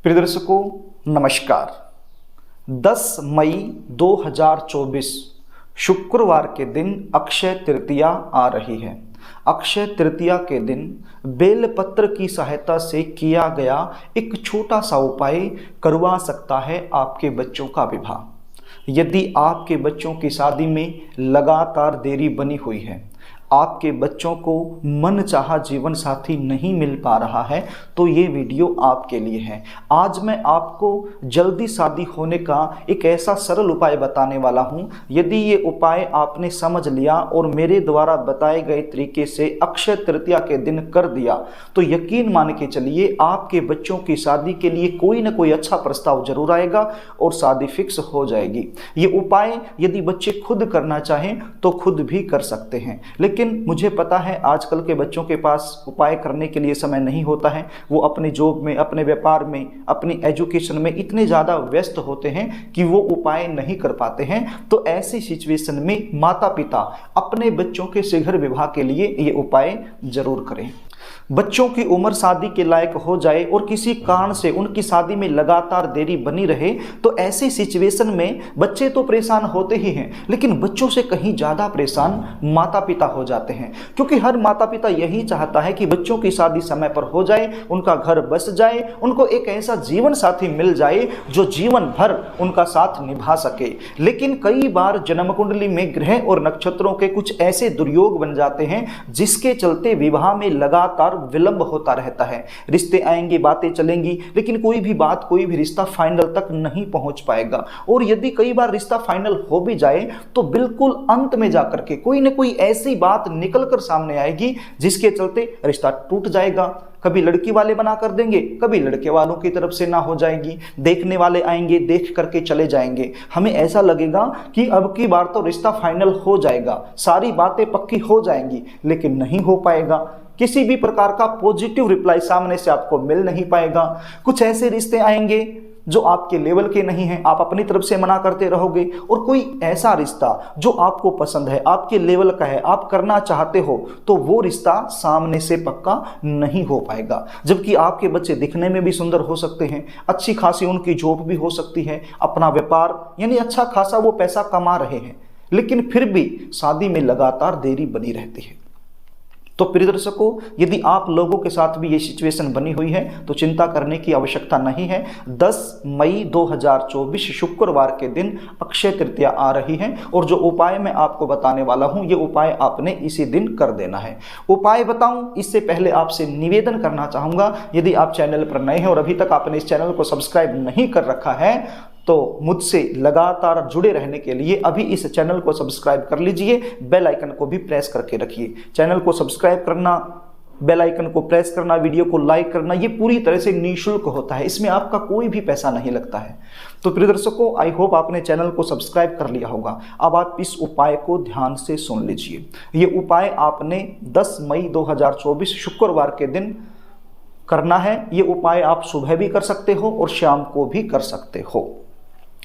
प्रिय दर्शकों नमस्कार। 10 मई 2024 शुक्रवार के दिन अक्षय तृतीया आ रही है। अक्षय तृतीया के दिन बेलपत्र की सहायता से किया गया एक छोटा सा उपाय करवा सकता है आपके बच्चों का विवाह। यदि आपके बच्चों की शादी में लगातार देरी बनी हुई है, आपके बच्चों को मनचाहा जीवन साथी नहीं मिल पा रहा है, तो ये वीडियो आपके लिए है। आज मैं आपको जल्दी शादी होने का एक ऐसा सरल उपाय बताने वाला हूँ। यदि ये उपाय आपने समझ लिया और मेरे द्वारा बताए गए तरीके से अक्षय तृतीया के दिन कर दिया, तो यकीन मान के चलिए आपके बच्चों की शादी के लिए कोई ना कोई अच्छा प्रस्ताव जरूर आएगा और शादी फिक्स हो जाएगी। ये उपाय यदि बच्चे खुद करना चाहें तो खुद भी कर सकते हैं, लेकिन मुझे पता है आजकल के बच्चों के पास उपाय करने के लिए समय नहीं होता है। वो अपने जॉब में, अपने व्यापार में, अपनी एजुकेशन में इतने ज़्यादा व्यस्त होते हैं कि वो उपाय नहीं कर पाते हैं। तो ऐसी सिचुएशन में माता पिता अपने बच्चों के शीघ्र विवाह के लिए ये उपाय जरूर करें। बच्चों की उम्र शादी के लायक हो जाए और किसी कारण से उनकी शादी में लगातार देरी बनी रहे, तो ऐसी सिचुएशन में बच्चे तो परेशान होते ही हैं, लेकिन बच्चों से कहीं ज़्यादा परेशान माता पिता हो जाते हैं। क्योंकि हर माता पिता यही चाहता है कि बच्चों की शादी समय पर हो जाए, उनका घर बस जाए, उनको एक ऐसा जीवन साथी मिल जाए जो जीवन भर उनका साथ निभा सके। लेकिन कई बार जन्म कुंडली में ग्रह और नक्षत्रों के कुछ ऐसे दुर्योग बन जाते हैं जिसके चलते विवाह में लगातार विलंब होता रहता है। रिश्ते आएंगे, बातें चलेंगी, लेकिन कोई भी रिश्ता फाइनल तक नहीं पहुंच पाएगा। और यदि कई बार रिश्ता फाइनल हो भी जाए तो बिल्कुल अंत में जाकर के कोई ना कोई ऐसी बात निकल कर सामने आएगी जिसके चलते रिश्ता टूट जाएगा। कभी लड़की वाले बना कर देंगे, कभी लड़के वालों की तरफ से ना हो जाएगी। देखने वाले आएंगे, देख करके चले जाएंगे। हमें ऐसा लगेगा कि अब की बार तो रिश्ता फाइनल हो जाएगा, सारी बातें पक्की हो जाएंगी, लेकिन नहीं हो पाएगा। किसी भी प्रकार का पॉजिटिव रिप्लाई सामने से आपको मिल नहीं पाएगा। कुछ ऐसे रिश्ते आएंगे जो आपके लेवल के नहीं हैं, आप अपनी तरफ से मना करते रहोगे, और कोई ऐसा रिश्ता जो आपको पसंद है, आपके लेवल का है, आप करना चाहते हो, तो वो रिश्ता सामने से पक्का नहीं हो पाएगा। जबकि आपके बच्चे दिखने में भी सुंदर हो सकते हैं, अच्छी खासी उनकी जॉब भी हो सकती है, अपना व्यापार यानी अच्छा खासा वो पैसा कमा रहे हैं, लेकिन फिर भी शादी में लगातार देरी बनी रहती है। तो प्रिय दर्शकों, यदि आप लोगों के साथ भी ये सिचुएशन बनी हुई है तो चिंता करने की आवश्यकता नहीं है। 10 मई 2024 शुक्रवार के दिन अक्षय तृतीया आ रही है और जो उपाय मैं आपको बताने वाला हूं, ये उपाय आपने इसी दिन कर देना है। उपाय बताऊं इससे पहले आपसे निवेदन करना चाहूँगा, यदि आप चैनल पर नए हैं और अभी तक आपने इस चैनल को सब्सक्राइब नहीं कर रखा है तो मुझसे लगातार जुड़े रहने के लिए अभी इस चैनल को सब्सक्राइब कर लीजिए, बेल आइकन को भी प्रेस करके रखिए। चैनल को सब्सक्राइब करना, बेल आइकन को प्रेस करना, वीडियो को लाइक करना, ये पूरी तरह से निःशुल्क होता है, इसमें आपका कोई भी पैसा नहीं लगता है। तो प्रिय दर्शकों, आई होप आपने चैनल को सब्सक्राइब कर लिया होगा। अब आप इस उपाय को ध्यान से सुन लीजिए। ये उपाय आपने 10 मई 2024 शुक्रवार के दिन करना है। ये उपाय आप सुबह भी कर सकते हो और शाम को भी कर सकते हो।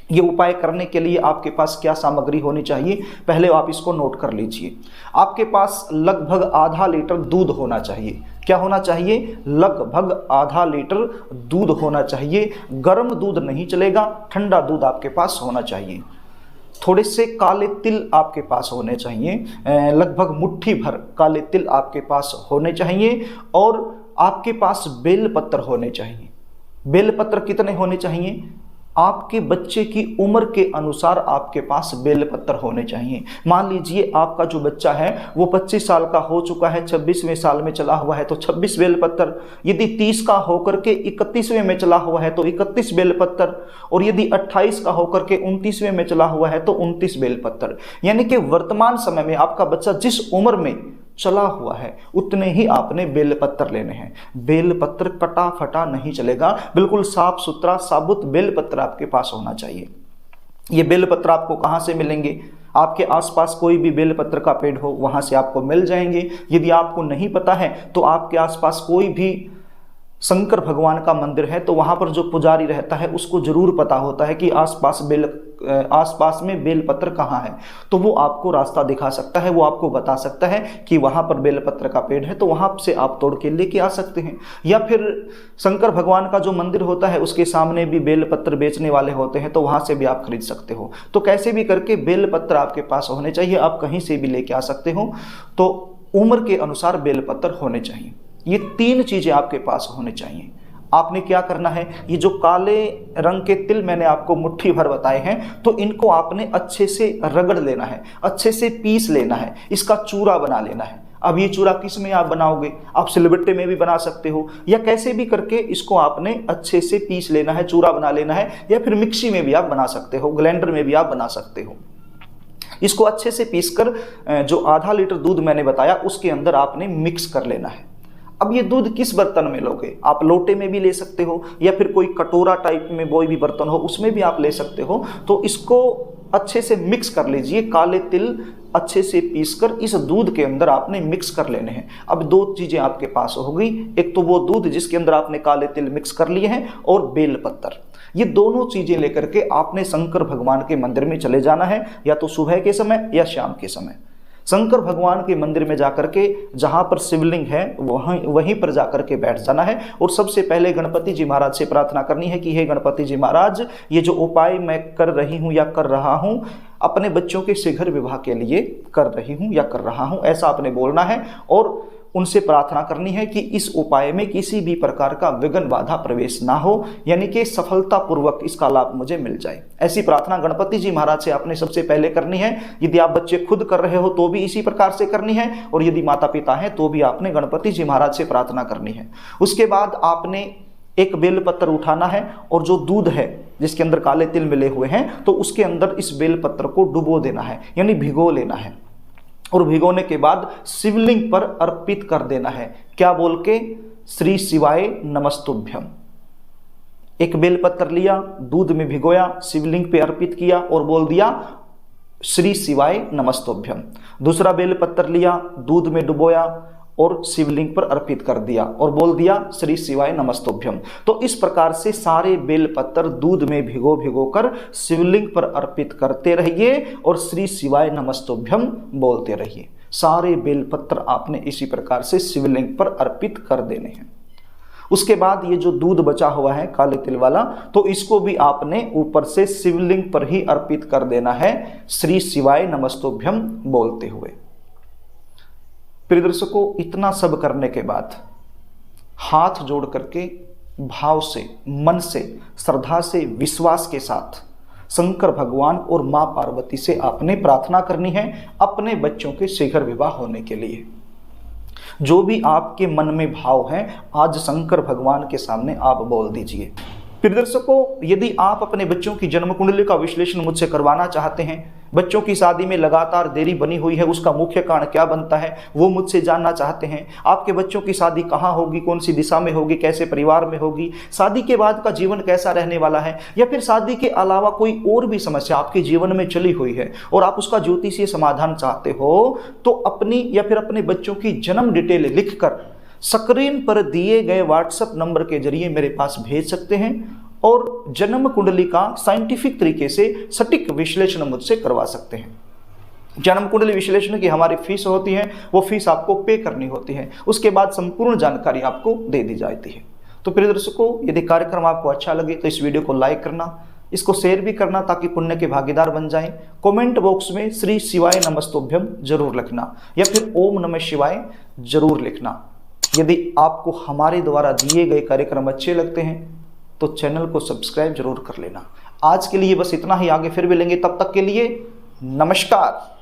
ये उपाय करने के लिए आपके पास क्या सामग्री होनी चाहिए, पहले आप इसको नोट कर लीजिए। आपके पास लगभग आधा लीटर दूध होना चाहिए। क्या होना चाहिए? लगभग आधा लीटर दूध होना चाहिए। गर्म दूध नहीं चलेगा, ठंडा दूध आपके पास होना चाहिए। थोड़े से काले तिल आपके पास होने चाहिए, लगभग मुट्ठी भर काले तिल आपके पास होने चाहिए। और आपके पास बेलपत्र होने चाहिए। बेलपत्र कितने होने चाहिए? आपके बच्चे की उम्र के अनुसार आपके पास बेलपत्र होने चाहिए। मान लीजिए आपका जो बच्चा है वो 25 साल का हो चुका है, 26वें साल में चला हुआ है तो 26 बेलपत्र। यदि 30 का होकर के 31वें में चला हुआ है तो 31 बेलपत्र। और यदि 28 का होकर के 29वें में चला हुआ है तो 29 बेलपत्र। यानी कि वर्तमान समय में आपका बच्चा जिस उम्र में चला हुआ है उतने ही आपने बेलपत्र लेने हैं। बेलपत्र कटा फटा नहीं चलेगा, बिल्कुल साफ सुथरा साबुत बेलपत्र आपके पास होना चाहिए। ये बेलपत्र आपको कहाँ से मिलेंगे? आपके आसपास कोई भी बेलपत्र का पेड़ हो वहाँ से आपको मिल जाएंगे। यदि आपको नहीं पता है तो आपके आसपास कोई भी शंकर भगवान का मंदिर है तो वहाँ पर जो पुजारी रहता है उसको जरूर पता होता है कि आसपास बेल आसपास में बेलपत्र कहाँ है, तो वो आपको रास्ता दिखा सकता है, वो आपको बता सकता है कि वहाँ पर बेलपत्र का पेड़ है, तो वहाँ से आप तोड़ के लेके आ सकते हैं। या फिर शंकर भगवान का जो मंदिर होता है उसके सामने भी बेलपत्र बेचने वाले होते हैं, तो वहाँ से भी आप खरीद सकते हो। तो कैसे भी करके बेलपत्र आपके पास होने चाहिए, आप कहीं से भी लेके आ सकते हो। तो उम्र के अनुसार बेलपत्र होने चाहिए। ये 3 चीज़ें आपके पास होने चाहिए। आपने क्या करना है, ये जो काले रंग के तिल मैंने आपको मुट्ठी भर बताए हैं, तो इनको आपने अच्छे से रगड़ लेना है, अच्छे से पीस लेना है, इसका चूरा बना लेना है। अब ये चूरा किस में आप बनाओगे, आप सिलबट्टे में भी बना सकते हो, या कैसे भी करके इसको आपने अच्छे से पीस लेना है, चूरा बना लेना है, या फिर मिक्सी में भी आप बना सकते हो, ग्राइंडर में भी आप बना सकते हो। इसको अच्छे से पीसकर जो आधा लीटर दूध मैंने बताया उसके अंदर आपने मिक्स कर लेना है। अब ये दूध किस बर्तन में लोगे, आप लोटे में भी ले सकते हो, या फिर कोई कटोरा टाइप में कोई भी बर्तन हो उसमें भी आप ले सकते हो। तो इसको अच्छे से मिक्स कर लीजिए, काले तिल अच्छे से पीसकर इस दूध के अंदर आपने मिक्स कर लेने हैं। अब 2 चीजें आपके पास हो गई, एक तो वो दूध जिसके अंदर आपने काले तिल मिक्स कर लिए हैं, और बेलपत्र। ये दोनों चीजें लेकर के आपने शंकर भगवान के मंदिर में चले जाना है, या तो सुबह के समय या शाम के समय। शंकर भगवान के मंदिर में जाकर के जहाँ पर शिवलिंग है वहीं पर जाकर के बैठ जाना है, और सबसे पहले गणपति जी महाराज से प्रार्थना करनी है कि हे गणपति जी महाराज, ये जो उपाय मैं कर रही हूँ या कर रहा हूँ, अपने बच्चों के शीघ्र विवाह के लिए कर रही हूँ या कर रहा हूँ, ऐसा आपने बोलना है। और उनसे प्रार्थना करनी है कि इस उपाय में किसी भी प्रकार का विघ्न बाधा प्रवेश ना हो, यानी कि सफलतापूर्वक इसका लाभ मुझे मिल जाए। ऐसी प्रार्थना गणपति जी महाराज से आपने सबसे पहले करनी है। यदि आप बच्चे खुद कर रहे हो तो भी इसी प्रकार से करनी है, और यदि माता पिता हैं तो भी आपने गणपति जी महाराज से प्रार्थना करनी है। उसके बाद आपने एक बेलपत्र उठाना है, और जो दूध है जिसके अंदर काले तिल मिले हुए हैं, तो उसके अंदर इस बेलपत्र को डुबो देना है, यानी भिगो लेना है। और भिगोने के बाद शिवलिंग पर अर्पित कर देना है। क्या बोल के, श्री शिवाय नमस्तुभ्यम। एक बेलपत्र लिया, दूध में भिगोया, शिवलिंग पे अर्पित किया और बोल दिया श्री शिवाय नमस्तुभ्यम। दूसरा बेलपत्र लिया, दूध में डुबोया और शिवलिंग पर अर्पित कर दिया और बोल दिया श्री शिवाय नमस्तुभ्यम। तो इस प्रकार से सारे बेलपत्र दूध में भिगो कर शिवलिंग पर अर्पित करते रहिए और श्री शिवाय नमस्तुभ्यम बोलते रहिए। सारे बेलपत्र आपने इसी प्रकार से शिवलिंग पर अर्पित कर देने हैं। उसके बाद ये जो दूध बचा हुआ है काले तिल वाला, तो इसको भी आपने ऊपर से शिवलिंग पर ही अर्पित कर देना है, श्री शिवाय नमस्तुभ्यम बोलते हुए। प्रिय दर्शकों, इतना सब करने के बाद हाथ जोड़ करके भाव से, मन से, श्रद्धा से, विश्वास के साथ शंकर भगवान और मां पार्वती से आपने प्रार्थना करनी है अपने बच्चों के शीघ्र विवाह होने के लिए। जो भी आपके मन में भाव है आज शंकर भगवान के सामने आप बोल दीजिए। प्रिय दर्शकों, यदि आप अपने बच्चों की जन्म कुंडली का विश्लेषण मुझसे करवाना चाहते हैं, बच्चों की शादी में लगातार देरी बनी हुई है, उसका मुख्य कारण क्या बनता है वो मुझसे जानना चाहते हैं, आपके बच्चों की शादी कहाँ होगी, कौन सी दिशा में होगी, कैसे परिवार में होगी, शादी के बाद का जीवन कैसा रहने वाला है, या फिर शादी के अलावा कोई और भी समस्या आपके जीवन में चली हुई है और आप उसका ज्योतिषीय समाधान चाहते हो, तो अपनी या फिर अपने बच्चों की जन्म डिटेल लिखकर स्क्रीन पर दिए गए व्हाट्सएप नंबर के जरिए मेरे पास भेज सकते हैं और जन्म कुंडली का साइंटिफिक तरीके से सटीक विश्लेषण मुझसे करवा सकते हैं। जन्म कुंडली विश्लेषण की हमारी फीस होती है, वो फीस आपको पे करनी होती है, उसके बाद संपूर्ण जानकारी आपको दे दी जाती है। तो प्रिय दर्शकों, यदि कार्यक्रम आपको अच्छा लगे तो इस वीडियो को लाइक करना, इसको शेयर भी करना ताकि पुण्य के भागीदार बन जाएं। कमेंट बॉक्स में श्री शिवाय नमस्तुभ्यम जरूर लिखना या फिर ओम नमः शिवाय जरूर लिखना। यदि आपको हमारे द्वारा दिए गए कार्यक्रम अच्छे लगते हैं तो चैनल को सब्सक्राइब जरूर कर लेना। आज के लिए बस इतना ही, आगे फिर मिलेंगे, तब तक के लिए नमस्कार।